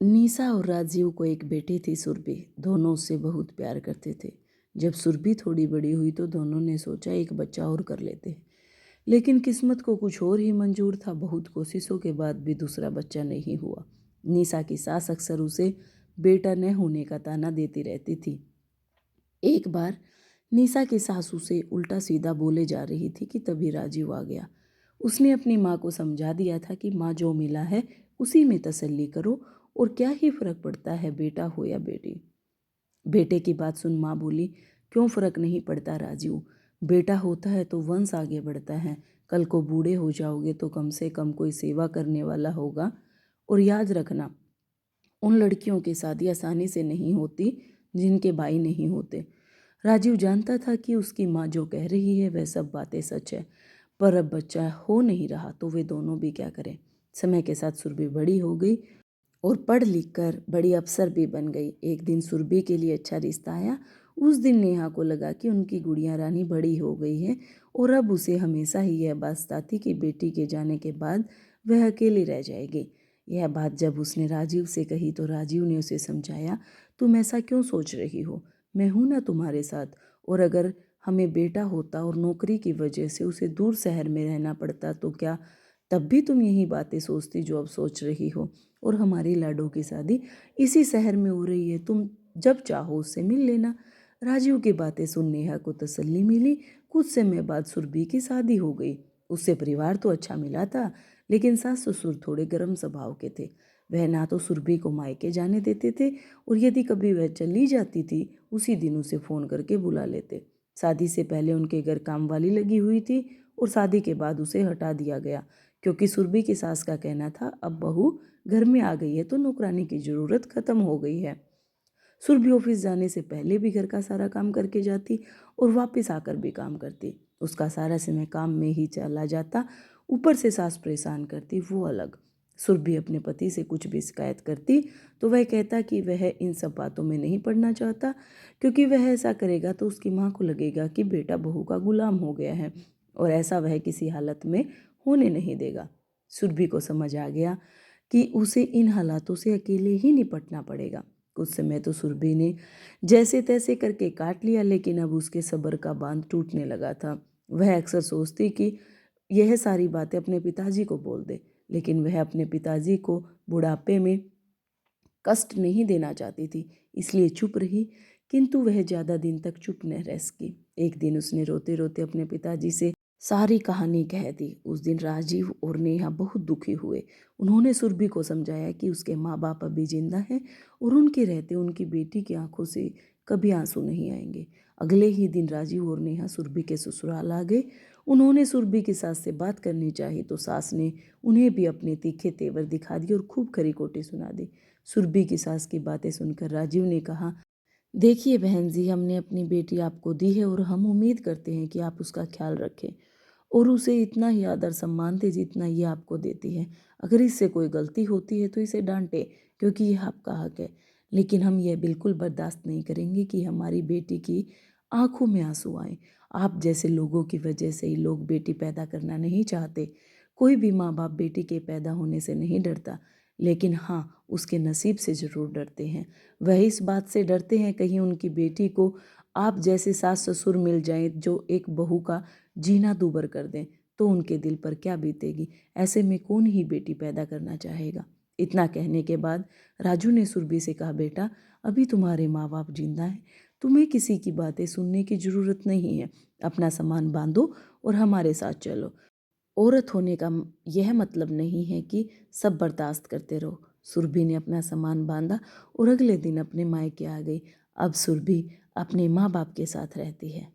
NISA और राजीव को एक बेटी थी सुरभि। दोनों उससे बहुत प्यार करते थे। जब सुरभि थोड़ी बड़ी हुई तो दोनों ने सोचा एक बच्चा और कर लेते, लेकिन किस्मत को कुछ और ही मंजूर था। बहुत कोशिशों के बाद भी दूसरा बच्चा नहीं हुआ। नीसा की सास अक्सर उसे बेटा न होने का ताना देती रहती थी। एक बार नीसा की सास उसे उल्टा सीधा बोले जा रही थी कि तभी राजीव आ गया। उसने अपनी माँ को समझा दिया था कि माँ जो मिला है उसी में तसल्ली करो, और क्या ही फर्क पड़ता है बेटा हो या बेटी। बेटे की बात सुन माँ बोली, क्यों फर्क नहीं पड़ता राजीव, बेटा होता है तो वंश आगे बढ़ता है। कल को बूढ़े हो जाओगे तो कम से कम कोई सेवा करने वाला होगा। और याद रखना, उन लड़कियों की शादी आसानी से नहीं होती जिनके भाई नहीं होते। राजीव जानता था कि उसकी माँ जो कह रही है वह सब बातें सच है, पर अब बच्चा हो नहीं रहा तो वे दोनों भी क्या करें। समय के साथ सुरभि बड़ी हो गई और पढ़ लिख कर बड़ी अफसर भी बन गई। एक दिन सुरभि के लिए अच्छा रिश्ता आया। उस दिन नेहा को लगा कि उनकी गुड़िया रानी बड़ी हो गई है, और अब उसे हमेशा ही यह बात सताती कि बेटी के जाने के बाद वह अकेली रह जाएगी। यह बात जब उसने राजीव से कही तो राजीव ने उसे समझाया, तुम ऐसा क्यों सोच रही हो, मैं हूं ना तुम्हारे साथ। और अगर हमें बेटा होता और नौकरी की वजह से उसे दूर शहर में रहना पड़ता तो क्या तब भी तुम यही बातें सोचती जो अब सोच रही हो। और हमारी लाडो की शादी इसी शहर में हो रही है, तुम जब चाहो उससे मिल लेना। राजीव की बातें सुन नेहा को तसल्ली मिली। कुछ समय बाद सुरभि की शादी हो गई। उससे परिवार तो अच्छा मिला था, लेकिन सास ससुर थोड़े गर्म स्वभाव के थे। वह ना तो सुरभि को मायके जाने देते थे, और यदि कभी वह चली जाती थी उसी दिन उसे फ़ोन करके बुला लेते। शादी से पहले उनके घर काम वाली लगी हुई थी, और शादी के बाद उसे हटा दिया गया, क्योंकि सुरभि की सास का कहना था अब बहू घर में आ गई है तो नौकरानी की ज़रूरत खत्म हो गई है। सुरभि ऑफिस जाने से पहले भी घर का सारा काम करके जाती और वापस आकर भी काम करती। उसका सारा समय काम में ही चला जाता। ऊपर से सास परेशान करती, वो अलग। सुरभि अपने पति से कुछ भी शिकायत करती तो वह कहता कि वह इन सब बातों में नहीं पड़ना चाहता, क्योंकि वह ऐसा करेगा तो उसकी माँ को लगेगा कि बेटा बहू का गुलाम हो गया है, और ऐसा वह किसी हालत में होने नहीं देगा। सुरभि को समझ आ गया कि उसे इन हालातों से अकेले ही निपटना पड़ेगा। कुछ समय तो सुरभि ने जैसे तैसे करके काट लिया, लेकिन अब उसके सब्र का बांध टूटने लगा था। वह अक्सर सोचती कि यह सारी बातें अपने पिताजी को बोल दे, लेकिन वह अपने पिताजी को बुढ़ापे में कष्ट नहीं देना चाहती थी, इसलिए चुप रही। किंतु वह ज़्यादा दिन तक चुप न रह सकी। एक दिन उसने रोते रोते अपने पिताजी से सारी कहानी कह दी। उस दिन राजीव और नेहा बहुत दुखी हुए। उन्होंने सुरभि को समझाया कि उसके माँ बाप अभी जिंदा हैं, और उनके रहते उनकी बेटी की आंखों से कभी आंसू नहीं आएंगे। अगले ही दिन राजीव और नेहा सुरभि के ससुराल आ गए। उन्होंने सुरभि की सास से बात करनी चाहिए तो सास ने उन्हें भी अपने तीखे तेवर दिखा दिए और खूब खरी खोटी सुना दी। सुरभि की सास की बातें सुनकर राजीव ने कहा, देखिए बहन जी, हमने अपनी बेटी आपको दी है और हम उम्मीद करते हैं कि आप उसका ख्याल रखें और उसे इतना ही आदर सम्मान दें जितना ये आपको देती है। अगर इससे कोई गलती होती है तो इसे डांटे, क्योंकि ये आपका हक है। लेकिन हम यह बिल्कुल बर्दाश्त नहीं करेंगे कि हमारी बेटी की आंखों में आंसू आए। आप जैसे लोगों की वजह से ही लोग बेटी पैदा करना नहीं चाहते। कोई भी माँ बाप बेटी के पैदा होने से नहीं डरता, लेकिन हाँ, उसके नसीब से ज़रूर डरते हैं। वह इस बात से डरते हैं कहीं उनकी बेटी को आप जैसे सास ससुर मिल जाएं जो एक बहू का जीना दूभर कर दें, तो उनके दिल पर क्या बीतेगी। ऐसे में कौन ही बेटी पैदा करना चाहेगा। इतना कहने के बाद राजू ने सुरभि से कहा, बेटा अभी तुम्हारे माँ बाप जिंदा हैं, तुम्हें किसी की बातें सुनने की ज़रूरत नहीं है। अपना सामान बांधो और हमारे साथ चलो। औरत होने का यह मतलब नहीं है कि सब बर्दाश्त करते रहो। सुरभि ने अपना सामान बांधा और अगले दिन अपने मायके आ गई। अब सुरभि अपने माँ बाप के साथ रहती है।